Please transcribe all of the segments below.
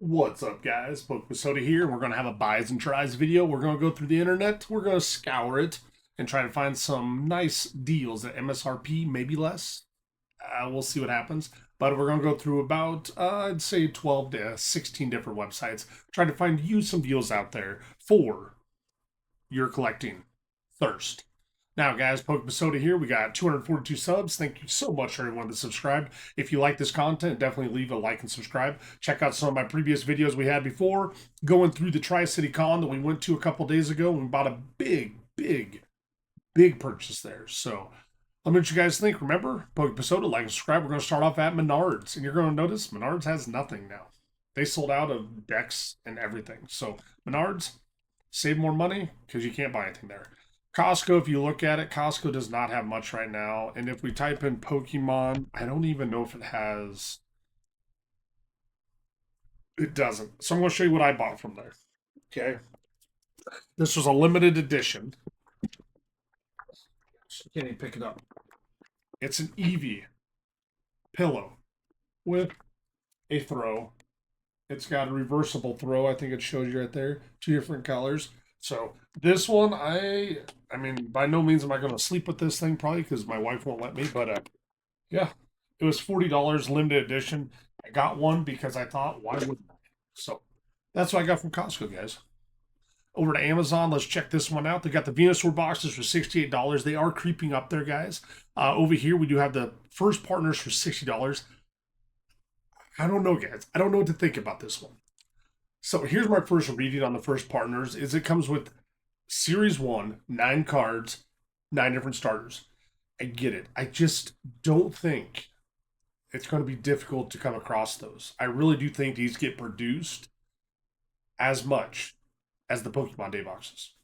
What's up, guys? Pokesoda here. We're going to have a buys and tries video. We're going to go through the internet. We're going to scour it and try to find some nice deals at MSRP, maybe less. We'll see what happens. But we're going to go through about, I'd say, 12 to 16 different websites, trying to find you some deals out there for your collecting thirst. Now, guys, Pokemosoda here. We got 242 subs. Thank you so much for everyone that subscribed. If you like this content, definitely leave a like and subscribe. Check out some of my previous videos we had before, going through the Tri-City Con that we went to a couple days ago. We bought a big purchase there. So let me know what you guys think. Remember, Pokemosoda, like and subscribe. We're going to start off at Menards, and you're going to notice Menards has nothing now. They sold out of decks and everything. So Menards, save more money because you can't buy anything there. Costco, if you look at it, Costco does not have much right now. And if we type in Pokemon, I don't even know if it has. It doesn't. So I'm going to show you what I bought from there. Okay. This was a limited edition. Can't even pick it up. It's an Eevee pillow with a throw. It's got a reversible throw. I think it shows you right there. Two different colors. So this one, I mean, by no means am I going to sleep with this thing probably because my wife won't let me. But yeah, it was $40 limited edition. I got one because I thought, why wouldn't I? So that's what I got from Costco, guys. Over to Amazon, let's check this one out. They got the Venusaur boxes for $68. They are creeping up there, guys. Over here, we do have the first partners for $60. I don't know, guys. I don't know what to think about this one. So here's my first reading on the first partners is it comes with Series 1, 9 cards, 9 different starters. I get it. I just don't think it's going to be difficult to come across those. I really do think these get produced as much as the Pokemon Day boxes.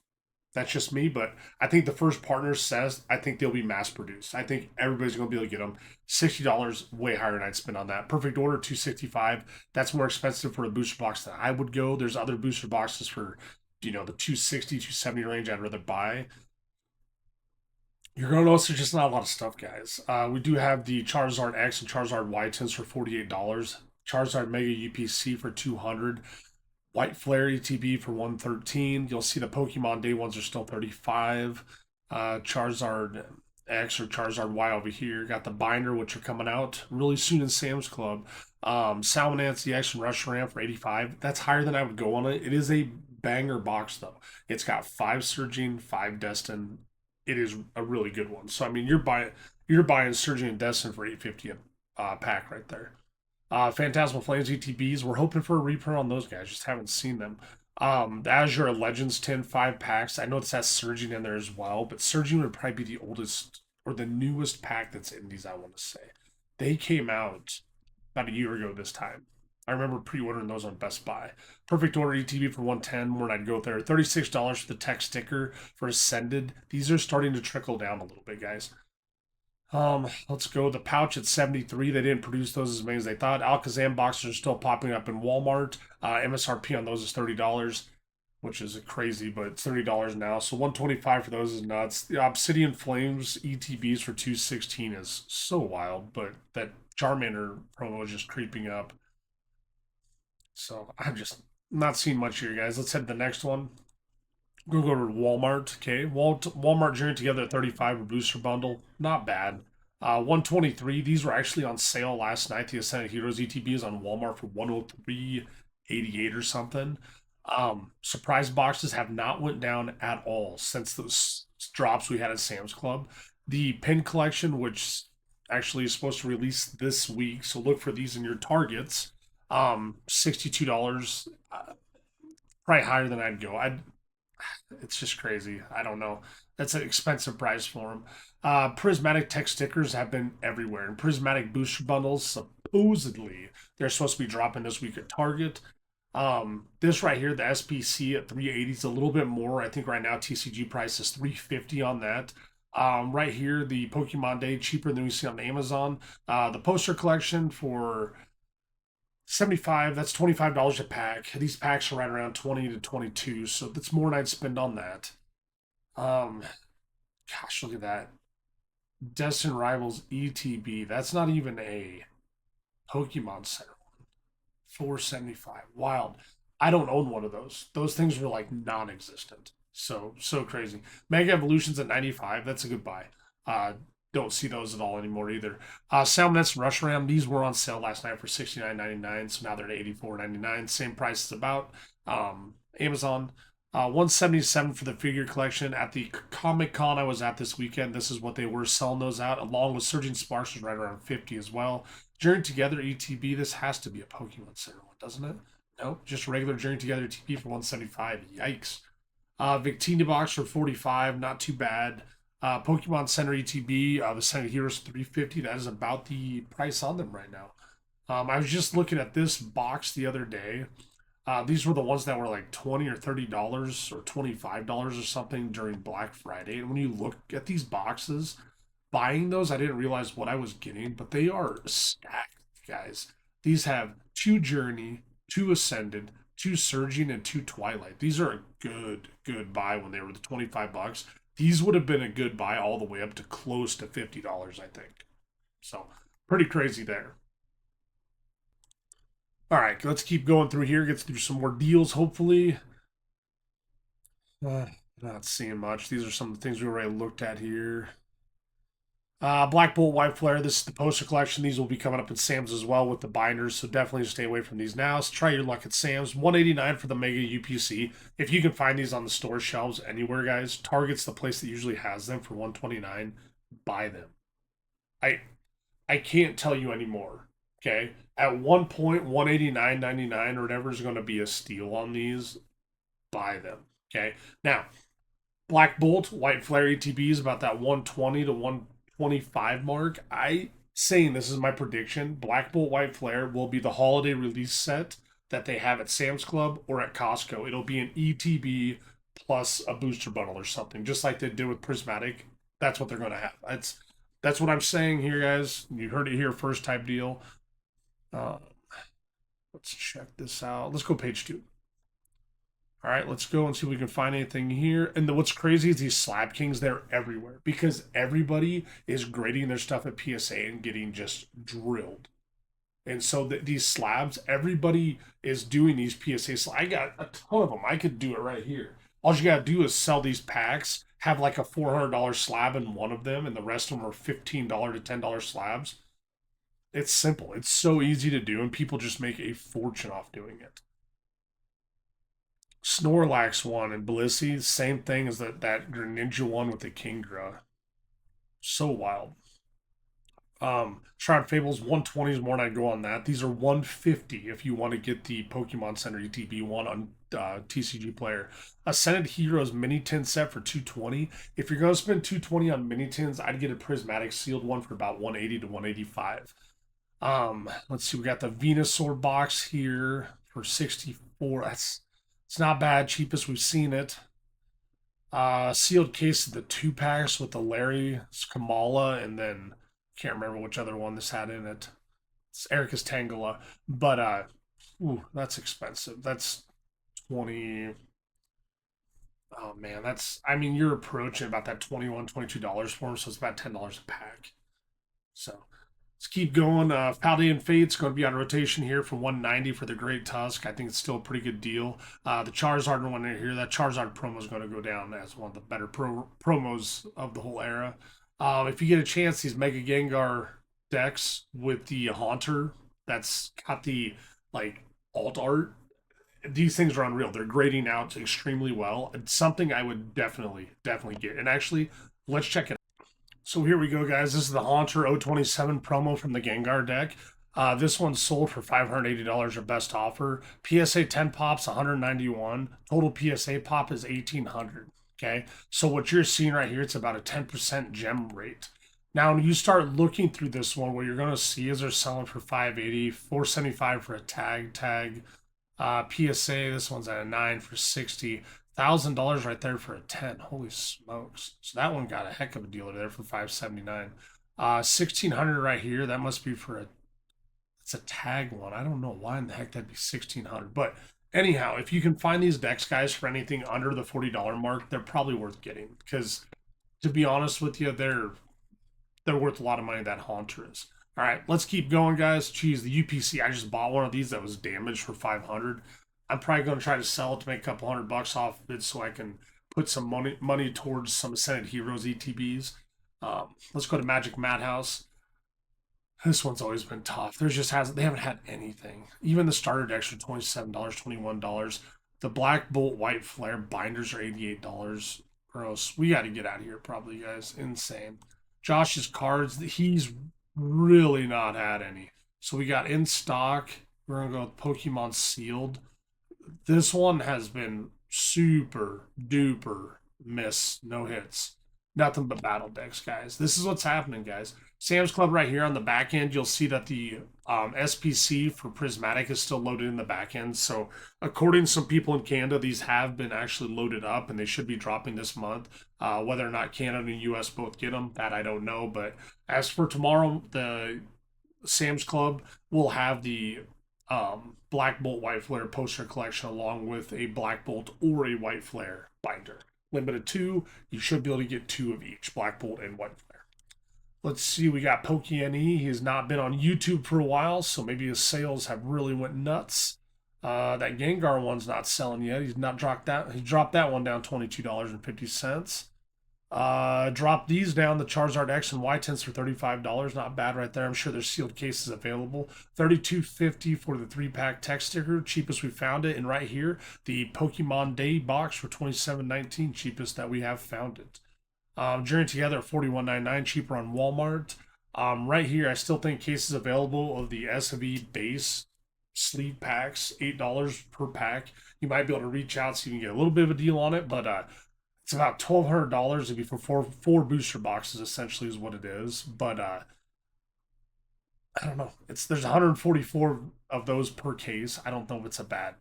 That's just me, but I think the first partner says I think they'll be mass produced. I think everybody's going to be able to get them. $60 way higher than I'd spend on that. Perfect order 265. That's more expensive for a booster box than I would go. There's other booster boxes for the 260, 270 range I'd rather buy. You're going to notice there's just not a lot of stuff, guys. We do have the Charizard X and Charizard Y tints for $48. Charizard Mega UPC for 200. White Flare ETB for 113. You'll see the Pokemon Day ones are still 35. Charizard X or Charizard Y over here. Got the binder, which are coming out really soon in Sam's Club. Salmonance EX and Reshiram for 85. That's higher than I would go on it. It is a banger box though. It's got 5 Surging, 5 Destin. It is a really good one. So I mean, you're buying Surging and Destin for 850 a pack right there. Phantasmal Flames ETBs. We're hoping for a reprint on those guys. Just haven't seen them. The Azure Legends 10 5 packs. I know it has Surging in there as well, but Surging would probably be the oldest or the newest pack that's in these, I want to say. They came out about a year ago this time. I remember pre-ordering those on Best Buy. Perfect order ETB for 110. More than I'd go there. $36 for the tech sticker for Ascended. These are starting to trickle down a little bit, guys. Let's go. The pouch at 73. They didn't produce those as many as they thought. Alakazam boxes are still popping up in Walmart. MSRP on those is $30, which is crazy, but it's $30 now. So 125 for those is nuts. The Obsidian Flames ETBs for 216 is so wild, but that Charmander promo is just creeping up. So I'm just not seeing much here, guys. Let's head to the next one. We'll go to Walmart. Okay, Walmart journey together at 35 a booster bundle. Not bad. 123. These were actually on sale last night. The Ascended Heroes ETB is on Walmart for 103.88 or something. Surprise boxes have not went down at all since those drops we had at Sam's Club. The pin collection, which actually is supposed to release this week, so look for these in your targets. $62. Probably higher than I'd go. It's just crazy. I don't know. That's an expensive price for them. Prismatic tech stickers have been everywhere, and prismatic booster bundles supposedly they're supposed to be dropping this week at Target. This right here, the SPC at 380 is a little bit more. I think right now TCG price is 350 on that. Right here, the Pokemon Day cheaper than we see on Amazon. The poster collection for 75, that's $25 a pack. These packs are right around 20 to 22, so that's more than I'd spend on that. Um, Gosh, look at that. Destin Rivals ETB. That's not even a Pokemon Center. 475. Wild. I don't own one of those. Those things were like non-existent. So crazy. Mega Evolutions at 95. That's a good buy. Uh, don't see those at all anymore either. Salmonets and Rush Ram. These were on sale last night for 69.99. So now they're at 84.99. Same price as about Amazon. 177 for the figure collection at the Comic Con I was at this weekend. This is what they were selling those out, along with Surging Sparks was right around 50 as well. Journey Together ETB. This has to be a Pokemon Center one, doesn't it? Nope, just regular Journey Together ETB for 175. Yikes. Victina box for 45. Not too bad. Pokemon Center ETB. The Center Heroes 350. That is about the price on them right now. I was just looking at this box the other day. These were the ones that were like $20 or $30 or $25 or something during Black Friday. And when you look at these boxes, buying those, I didn't realize what I was getting, but they are stacked, guys. These have two Journey, two Ascended, two Surging, and two Twilight. These are a good buy when they were the 25 bucks. These would have been a good buy all the way up to close to $50, I think. So pretty crazy there. All right, let's keep going through here. Get through some more deals, hopefully. Not seeing much. These are some of the things we already looked at here. Black Bolt White Flare. This is the poster collection. These will be coming up in Sam's as well with the binders, so definitely stay away from these now. So try your luck at Sam's. 189 for the Mega UPC. If you can find these on the store shelves anywhere, guys, Target's the place that usually has them for 129. Buy them. I I can't tell you anymore. Okay, at one point, 189.99 or whatever is going to be a steal on these. Buy them. Okay, now Black Bolt, White Flare ETB is about that 120 to 125 mark. I saying this is my prediction. Black Bolt White Flare will be the holiday release set that they have at Sam's Club or at Costco. It'll be an ETB plus a booster bundle or something, just like they did with Prismatic. That's what they're going to have. That's what I'm saying here, guys. You heard it here first type deal. Uh, let's check this out. Let's go page 2. All right, let's go and see if we can find anything here. And what's crazy is these Slab Kings, they're everywhere because everybody is grading their stuff at PSA and getting just drilled. And so these slabs, everybody is doing these PSA slabs. I got a ton of them. I could do it right here. All you got to do is sell these packs, have like a $400 slab in one of them, and the rest of them are $15 to $10 slabs. It's simple. It's so easy to do, and people just make a fortune off doing it. Snorlax one and Blissey, same thing as that Greninja one with the Kingdra. So wild. Shroud Fables 120 is more than I'd go on that. These are 150 if you want to get the Pokemon Center ETB one on TCG Player. Ascended Heroes mini tin set for 220. If you're going to spend 220 on mini tins, I'd get a prismatic sealed one for about 180 to 185. Let's see, we got the Venusaur box here for 64. It's not bad, cheapest we've seen it. Sealed case of the 2 packs with the Larry, Kamala, and then can't remember which other one this had in it. It's Erica's Tangela, but ooh, that's expensive. That's 20. Oh man, that's, I mean, you're approaching about that $21, $22 for them, so it's about $10 a pack. So let's keep going. Paldean Fate's going to be on rotation here for 190 for the Great Tusk. I think it's still a pretty good deal. The Charizard one here, that Charizard promo is going to go down as one of the better promos of the whole era. If you get a chance, these Mega Gengar decks with the Haunter that's got the like alt art, these things are unreal. They're grading out extremely well. It's something I would definitely get. And actually, let's check it. So here we go, guys. This is the Haunter 027 promo from the Gengar deck. This one's sold for $580 or best offer. PSA 10 pops 191. Total PSA pop is 1800. Okay, so what you're seeing right here, it's about a 10% gem rate. Now, when you start looking through this one, what you're going to see is they're selling for 580, 475 for a tag. PSA, this one's at a 9 for 60. $1,000 right there for a 10. Holy smokes. So that one got a heck of a deal there for 579. 1600 right here. That must be for it's a tag one. I don't know why in the heck that'd be 1600. But anyhow, if you can find these decks, guys, for anything under the $40 mark, they're probably worth getting. Because to be honest with you, they're worth a lot of money, that Haunter is. All right, let's keep going, guys. Geez, the UPC. I just bought one of these that was damaged for 500. I'm probably going to try to sell it to make a couple $100 off of it, so I can put some money towards some Ascended Heroes ETBs. Let's go to Magic Madhouse. This one's always been tough. There's just hasn't they haven't had anything. Even the starter decks are $27, $21. The Black Bolt White Flare binders are $88. Gross. We got to get out of here, probably, guys. Insane. Josh's cards, he's really not had any. So we got in stock. We're gonna go with Pokemon Sealed. This one has been super duper miss, no hits. Nothing but battle decks, guys. This is what's happening, guys. Sam's Club right here on the back end, you'll see that the SPC for Prismatic is still loaded in the back end. So, according to some people in Canada, these have been actually loaded up and they should be dropping this month. Whether or not Canada and US both get them, that I don't know. But as for tomorrow, the Sam's Club will have the Black Bolt White Flare poster collection along with a Black Bolt or a White Flare binder. Limited two, you should be able to get two of each, Black Bolt and White Flare. Let's see, we got Pokémon. He has not been on YouTube for a while, so maybe his sales have really went nuts. That Gengar one's not selling yet. He's not dropped that. He dropped that one down $22.50. Drop these down, the Charizard X and Y tints for $35. Not bad right there. I'm sure there's sealed cases available. $32.50 for the 3-pack text sticker, cheapest we found it. And right here, the Pokemon Day box for $27.19, cheapest that we have found it. Journey Together at $41.99, cheaper on Walmart. Right here, I still think cases available of the SV base sleeve packs, $8 per pack. You might be able to reach out so you can get a little bit of a deal on it, but it's about $1,200. It'd be for four booster boxes, essentially, is what it is. But I don't know. There's 144 of those per case. I don't know if it's a bad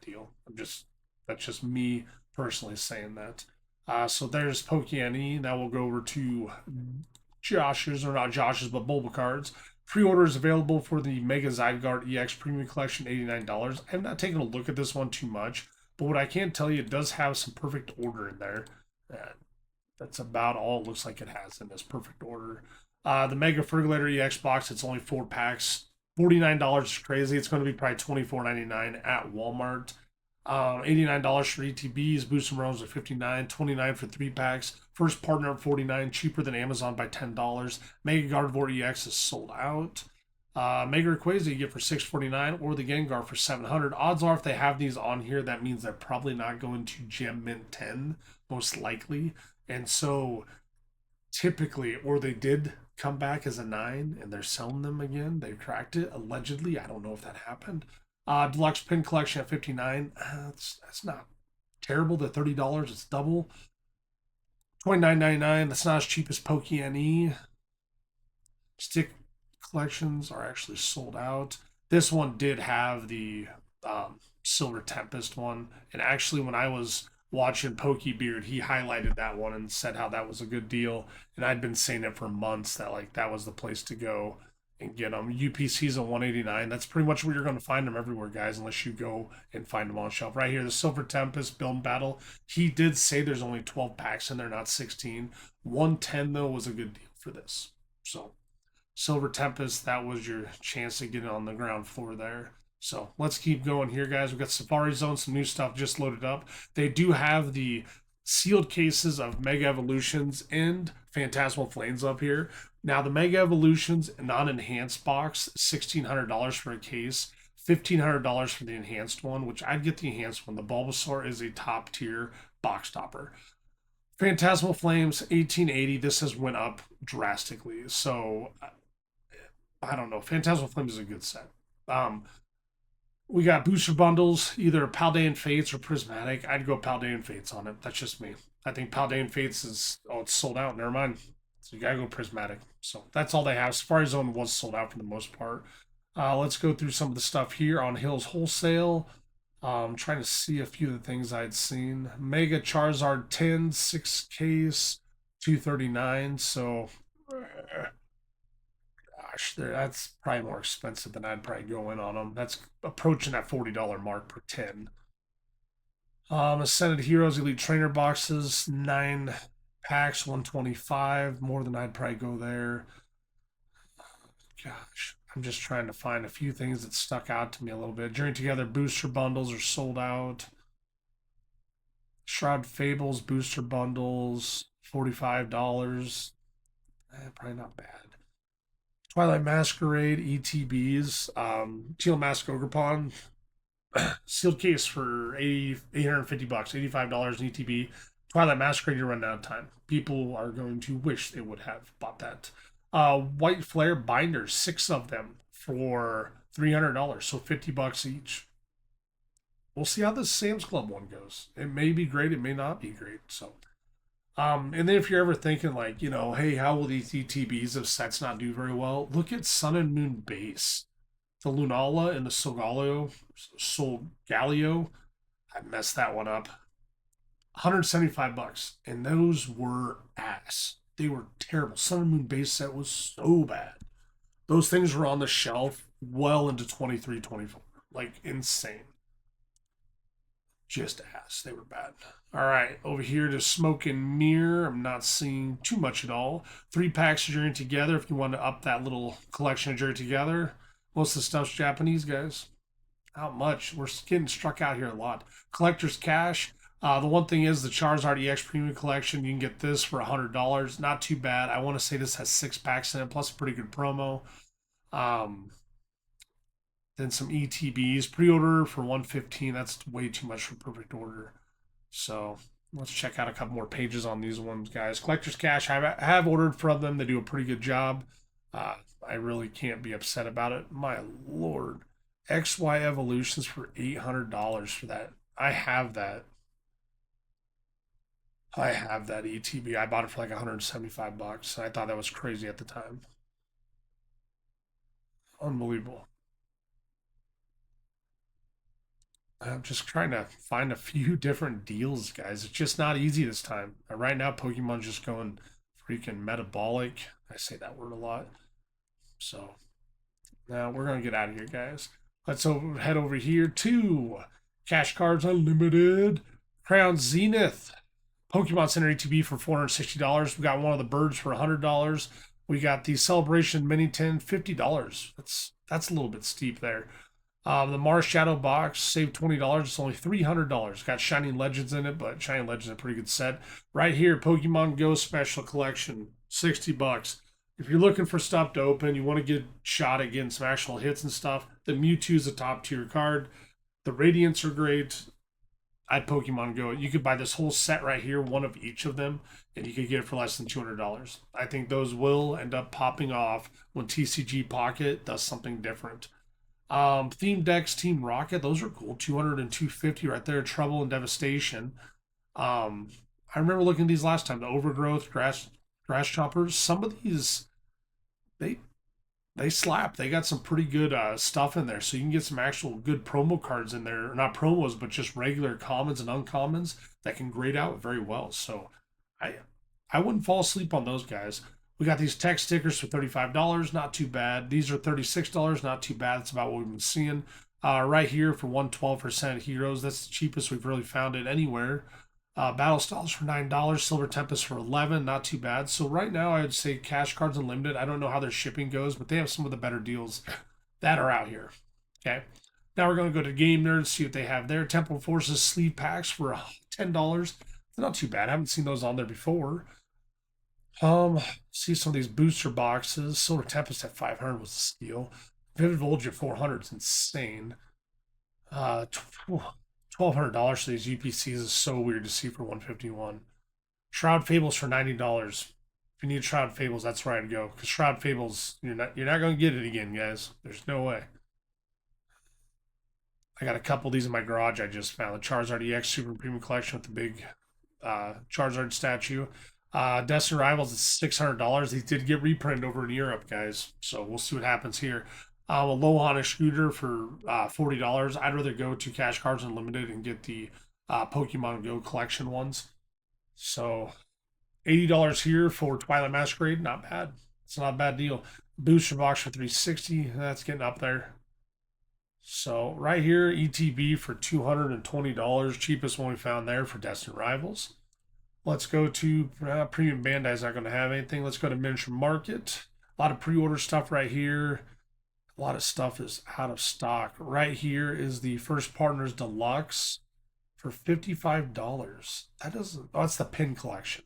deal. That's just me personally saying that. So there's Pokemon. Now we'll go over to Josh's, or not Josh's, but Bulbacards. Pre-order is available for the Mega Zygarde EX Premium Collection, $89. I'm not taking a look at this one too much, but what I can tell you, it does have some perfect order in there. That's about all it looks like it has in this perfect order. The Mega Fergulator EX box, it's only 4 packs. $49 is crazy. It's going to be probably $24.99 at Walmart. $89 for ETBs, Boost and Roams at $59, $29 for 3 packs. First partner at $49, cheaper than Amazon by $10. Mega Gardevoir EX is sold out. Mega Rayquaza you get for $649, or the Gengar for $700. Odds are, if they have these on here, that means they're probably not going to Gem Mint 10, most likely. And so, typically, or they did come back as a 9 and they're selling them again. They cracked it, allegedly. I don't know if that happened. Deluxe Pin Collection at $59. That's not terrible. The $30, it's double. $29.99. That's not as cheap as Pokemon. Stick collections are actually sold out. This one did have the Silver Tempest one, and actually, when I was watching Pokebeard, he highlighted that one and said how that was a good deal. And I'd been saying it for months that that was the place to go and get them. UPC's at $189. That's pretty much where you're going to find them everywhere, guys, unless you go and find them on shelf. Right here, the Silver Tempest Build and Battle. He did say there's only 12 packs in there, not 16. 110 though was a good deal for this. So Silver Tempest, that was your chance to get it on the ground floor there. So let's keep going here, guys. We've got Safari Zone, some new stuff just loaded up. They do have the sealed cases of Mega Evolutions and Phantasmal Flames up here. Now, the Mega Evolutions non-enhanced box, $1,600 for a case, $1,500 for the enhanced one, which I'd get the enhanced one. The Bulbasaur is a top-tier box topper. Phantasmal Flames, $1,880. This has went up drastically. So, I don't know. Phantasmal Flames is a good set. We got booster bundles, either Paldean Fates or Prismatic. I'd go Paldean Fates on it. That's just me. I think Paldean Fates is, it's sold out. Never mind. So you gotta go Prismatic. So that's all they have. Safari Zone was sold out for the most part. Let's go through some of the stuff here on Hills Wholesale. Trying to see a few of the things I'd seen. Mega Charizard 10, 6 case, $239. So, gosh, that's probably more expensive than I'd probably go in on them. That's approaching that $40 mark per 10. Ascended Heroes Elite Trainer boxes, 9 packs, $125. More than I'd probably go there. Gosh, I'm just trying to find a few things that stuck out to me a little bit. Journey Together booster bundles are sold out. Shroud Fables booster bundles, $45. Probably not bad. Twilight Masquerade ETBs, Teal Mask Ogrepon, sealed case for 850 bucks, $85 in ETB. Twilight Masquerade, you're running out of time. People are going to wish they would have bought that. White Flare binders, 6 of them for $300, so 50 bucks each. We'll see how this Sam's Club one goes. It may be great, it may not be great. So, and then if you're ever thinking like, hey, how will these ETBs of sets not do very well? Look at Sun and Moon base, the Lunala and the Solgaleo. I messed that one up. 175 bucks, and those were ass. They were terrible. Sun and Moon base set was so bad. Those things were on the shelf well into 23, 24. Like insane. Just ass. They were bad. All right, over here to Smoke and Mirror. I'm not seeing too much at all. 3 packs of Journey Together if you want to up that little collection of Journey Together. Most of the stuff's Japanese, guys. Not much. We're getting struck out here a lot. Collector's Cash. The one thing is the Charizard EX Premium Collection. You can get this for $100. Not too bad. I want to say this has 6 packs in it, plus a pretty good promo. Then some ETBs. Pre-order for $115. That's way too much for Perfect Order. So let's check out a couple more pages on these ones, guys. Collector's Cash. I have ordered from them. They do a pretty good job. I really can't be upset about it. My lord. XY Evolutions for $800 for that. I have that. ETB. I bought it for like 175 bucks. I thought that was crazy at the time. Unbelievable. I'm just trying to find a few different deals, guys. It's just not easy this time. Right now, Pokemon's just going freaking metabolic. I say that word a lot. So now we're going to get out of here, guys. Let's head over here to Cash Cards Unlimited. Crown Zenith. Pokemon Center ETB for $460. We got one of the birds for $100. We got the Celebration Mini Tin, $50. That's a little bit steep there. The Mars Shadow box, saved $20. It's only $300. Got Shining Legends in it, but Shining Legends is a pretty good set. Right here, Pokemon Go Special Collection, 60 bucks. If you're looking for stuff to open, you want to get a shot at getting some actual hits and stuff, the Mewtwo is a top tier card. The Radiants are great. I'd Pokemon Go. You could buy this whole set right here, one of each of them, and you could get it for less than $200. I think those will end up popping off when TCG Pocket does something different. Theme Decks, Team Rocket, those are cool. 200 and 250 right there. Trouble and Devastation. I remember looking at these last time. The Overgrowth, Grass Choppers. Some of these, they slap. They got some pretty good stuff in there. So you can get some actual good promo cards in there. Not promos, but just regular commons and uncommons that can grade out very well. So I wouldn't fall asleep on those guys. We got these tech stickers for $35. Not too bad. These are $36. Not too bad. That's about what we've been seeing. Right here for 112% Heroes. That's the cheapest we've really found it anywhere. Battle Styles for $9, Silver Tempest for $11, not too bad. So right now I would say Cash Cards Unlimited. I don't know how their shipping goes, but they have some of the better deals that are out here. Okay, now we're going to go to Game Nerds, see what they have there. Temple Forces sleeve packs for $10. Not too bad. I haven't seen those on there before. See some of these booster boxes. Silver Tempest at $500 was a steal. Vivid Volge at $400 is insane. $1,200 for these UPCs is so weird to see for $151. Shroud Fables for $90. If you need Shroud Fables, that's where I'd go. Because Shroud Fables, you're not going to get it again, guys. There's no way. I got a couple of these in my garage I just found. The Charizard EX Super Premium Collection with the big Charizard statue. Destiny Rivals is $600. These did get reprinted over in Europe, guys. So we'll see what happens here. A Lohan Scooter for $40. I'd rather go to Cash Cards Unlimited and get the Pokemon Go collection ones. So $80 here for Twilight Masquerade. Not bad. It's not a bad deal. Booster box for $360. That's getting up there. So right here, ETB for $220. Cheapest one we found there for Destiny Rivals. Let's go to Premium Bandai's not going to have anything. Let's go to Miniature Market. A lot of pre-order stuff right here. A lot of stuff is out of stock. Right here is the First Partners Deluxe for $55. That doesn't, oh, that's the pin collection.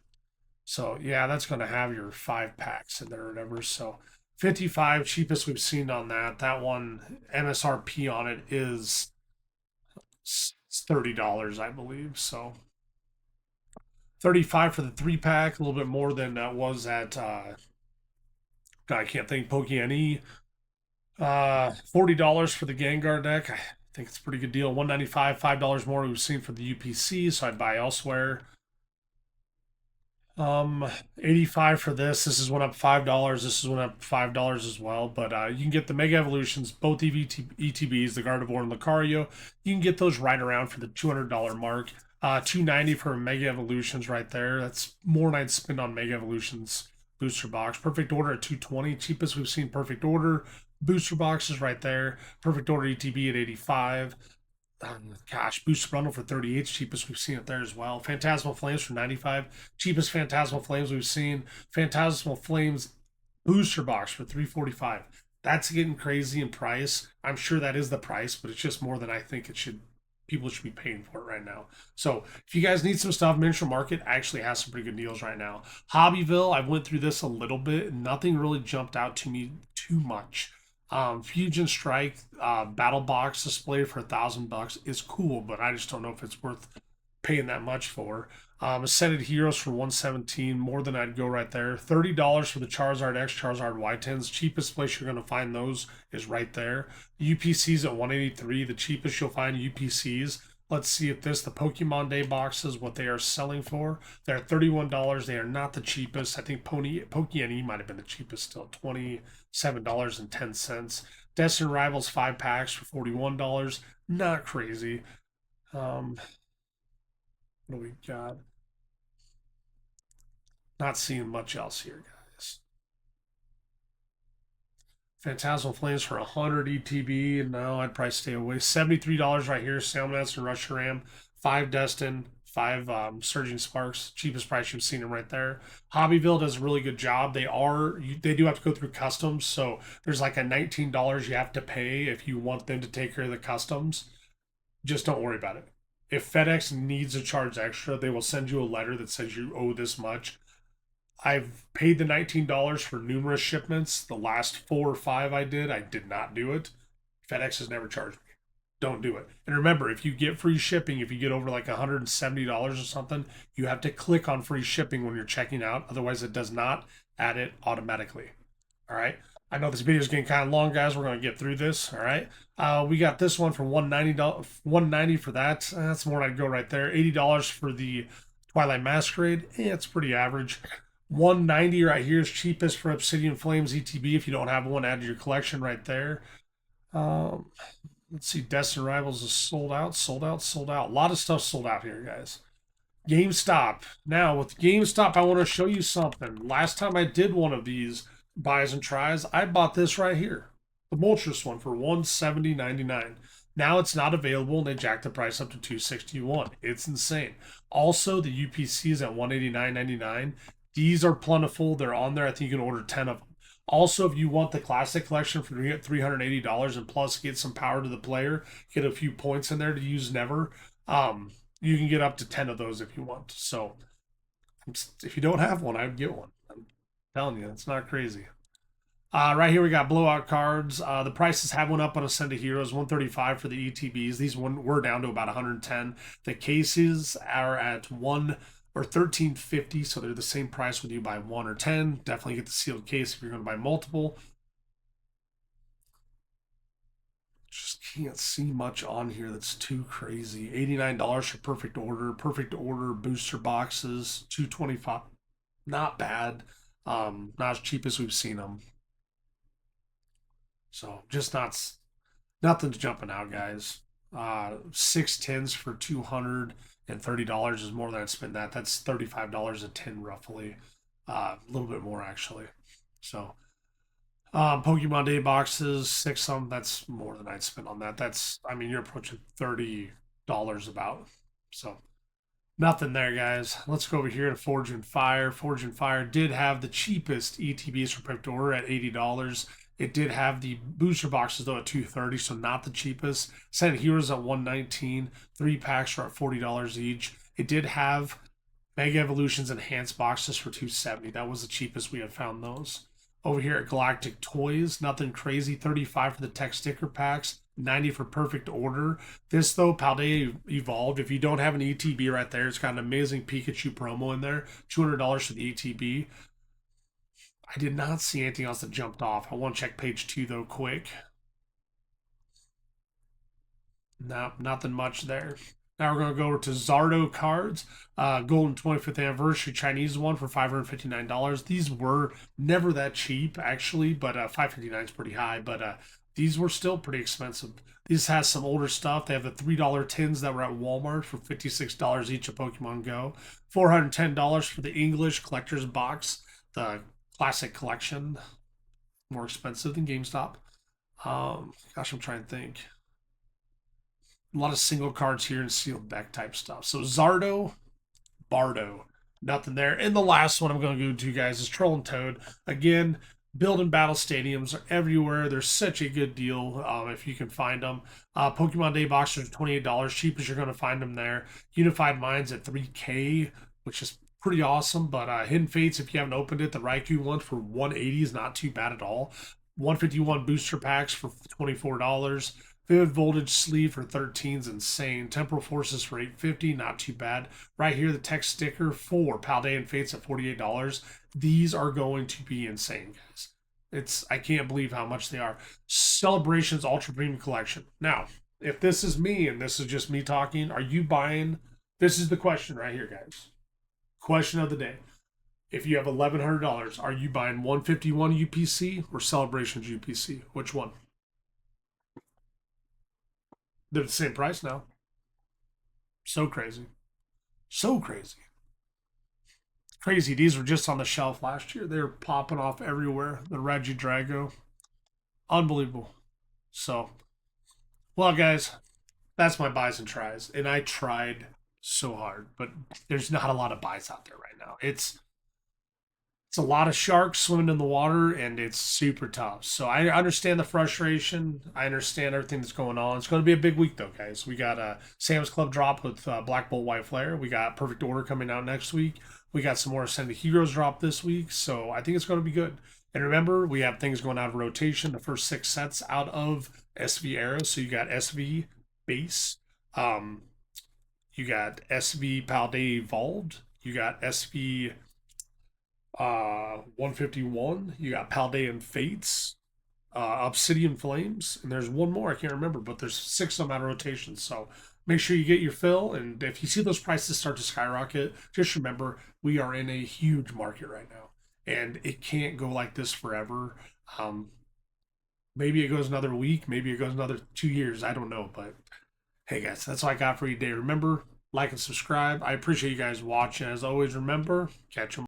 So yeah, that's going to have your 5 packs in there or whatever. So 55, cheapest we've seen on that. That one MSRP on it is $30, I believe. So 35 for the 3 pack, a little bit more than that was at I can't think Pokémon. $40 for the Gengar deck. I think it's a pretty good deal. 195, $5 more we've seen for the UPC, so I'd buy elsewhere. 85 for this. This is went up $5. This is went up $5 as well. But you can get the Mega Evolutions, both ETBs, the Gardevoir and Lucario. You can get those right around for the $200 mark. 290 for Mega Evolutions right there. That's more than I'd spend on Mega Evolutions booster box. Perfect Order at 220, cheapest we've seen Perfect Order. Booster boxes right there. Perfect Order ETB at 85. Gosh, Booster Bundle for 38, cheapest we've seen it there as well. Phantasmal Flames for 95, cheapest Phantasmal Flames we've seen. Phantasmal Flames booster box for 345. That's getting crazy in price. I'm sure that is the price, but it's just more than I think it should. People should be paying for it right now. So if you guys need some stuff, Miniature Market actually has some pretty good deals right now. Hobbyville, I went through this a little bit. Nothing really jumped out to me too much. Fusion Strike battle box display for $1,000 is cool, but I just don't know if it's worth paying that much for. Ascended Heroes for 117, more than I'd go right there. $30 for the Charizard X, Charizard Y10s. Cheapest place you're going to find those is right there. UPCs at 183, the cheapest you'll find UPCs. Let's see if the Pokemon Day boxes, what they are selling for. They're $31. They are not the cheapest. I think Pokémon might have been the cheapest still, $27.10. Destiny Rivals 5 packs for $41. Not crazy. What do we got? Not seeing much else here, guys. Phantasmal Flames for 100 ETB. No, I'd probably stay away. $73 right here. Salmonets and Rusharam. 5 Destin. 5 Surging Sparks. Cheapest price you've seen them right there. Hobbyville does a really good job. They do have to go through customs. So there's like a $19 you have to pay if you want them to take care of the customs. Just don't worry about it. If FedEx needs to charge extra, they will send you a letter that says you owe this much. I've paid the $19 for numerous shipments. The last 4 or 5 I did not do it. FedEx has never charged me. Don't do it. And remember, if you get free shipping, if you get over like $170 or something, you have to click on free shipping when you're checking out. Otherwise, it does not add it automatically. All right. I know this video is getting kind of long, guys. We're going to get through this. All right. We got this one for $190 for that. That's more than I'd go right there. $80 for the Twilight Masquerade. It's pretty average. 190 right here is cheapest for Obsidian Flames ETB. If you don't have one, add to your collection right there. Let's see. Destiny Rivals is sold out, sold out, sold out. A lot of stuff sold out here, guys. GameStop. Now, with GameStop, I want to show you something. Last time I did one of these buys and tries, I bought this right here, the Moltres one for $170.99. Now it's not available, and they jacked the price up to $261. It's insane. Also, the UPC is at $189.99. These are plentiful. They're on there. I think you can order 10 of them. Also, if you want the classic collection for $380 and plus get some power to the player, get a few points in there to use never, you can get up to 10 of those if you want. So if you don't have one, I'd get one. I'm telling you, it's not crazy. Right here we got blowout cards. The prices have went up on Ascended Heroes, 135 for the ETBs. These were down to about 110. The cases are at 1350, so they're the same price whether you buy 1 or 10. Definitely get the sealed case if you're going to buy multiple. Just can't see much on here that's too crazy. $89 for Perfect Order. Perfect Order booster boxes, $225. Not bad. Not as cheap as we've seen them. So just nothing's jumping out, guys. 6 tins for $230 is more than I'd spend that. That's $35 a tin roughly. A little bit more actually. So Pokemon Day boxes, 6 of them, that's more than I'd spend on that. That's, I mean, you're approaching $30 about. So Nothing there, guys. Let's go over here to Forge and Fire. Forge and Fire did have the cheapest ETBs for Perfect Order at $80. It did have the booster boxes though at $230, so not the cheapest. Sent Heroes at $119. 3 packs are at $40 each. It did have Mega Evolutions enhanced boxes for $270. That was the cheapest we had found those. Over here at Galactic Toys, nothing crazy. 35 for the tech sticker packs, 90 for Perfect Order. This though, Paldea Evolved. If you don't have an ETB right there, it's got an amazing Pikachu promo in there. $200 for the ETB. I did not see anything else that jumped off. I want to check page 2 though, quick. No, nothing much there. Now we're going to go over to Zardo cards. Golden 25th anniversary Chinese one for $559. These were never that cheap, actually, but $559 is pretty high, but these were still pretty expensive. This has some older stuff. They have the $3 tins that were at Walmart for $56 each at Pokemon Go. $410 for the English collector's box, the classic collection. More expensive than GameStop. Gosh, I'm trying to think. A lot of single cards here and sealed deck type stuff. So Zardo, Bardo, nothing there. And the last one I'm going to go to, guys, is Troll and Toad. Again, build and battle stadiums are everywhere. They're such a good deal if you can find them. Pokemon Day boxes are $28, cheapest you're going to find them there. Unified Minds at $3K, which is pretty awesome. But Hidden Fates, if you haven't opened it, the Raikou one for $180 is not too bad at all. 151 booster packs for $24. Vivid Voltage sleeve for 13 is insane. Temporal Forces for $850, not too bad. Right here, the text sticker for Paldea and Fates at $48. These are going to be insane, guys. I can't believe how much they are. Celebrations Ultra Premium Collection. Now, if this is me and this is just me talking, are you buying? This is the question right here, guys. Question of the day. If you have $1,100, are you buying 151 UPC or Celebrations UPC? Which one? They're the same price now. So crazy. So crazy. Crazy. These were just on the shelf last year. They were popping off everywhere. The Regidrago. Unbelievable. So, well, guys, that's my buys and tries. And I tried so hard, but there's not a lot of buys out there right now. It's a lot of sharks swimming in the water, and it's super tough. So I understand the frustration. I understand everything that's going on. It's going to be a big week, though, guys. We got a Sam's Club drop with Black Bolt White Flare. We got Perfect Order coming out next week. We got some more Ascended Heroes drop this week. So I think it's going to be good. And remember, we have things going out of rotation. The first 6 sets out of SV Arrow. So you got SV Base. You got SV Paldea Evolved. You got SV 151. You got Paldean Fates, Obsidian Flames, and there's one more I can't remember, but there's 6 of them out of rotation. So make sure you get your fill. And if you see those prices start to skyrocket, just remember we are in a huge market right now, and it can't go like this forever. Maybe it goes another week, maybe it goes another 2 years. I don't know, but hey, guys, that's all I got for you today. Remember, like and subscribe. I appreciate you guys watching. As always, remember, catch 'em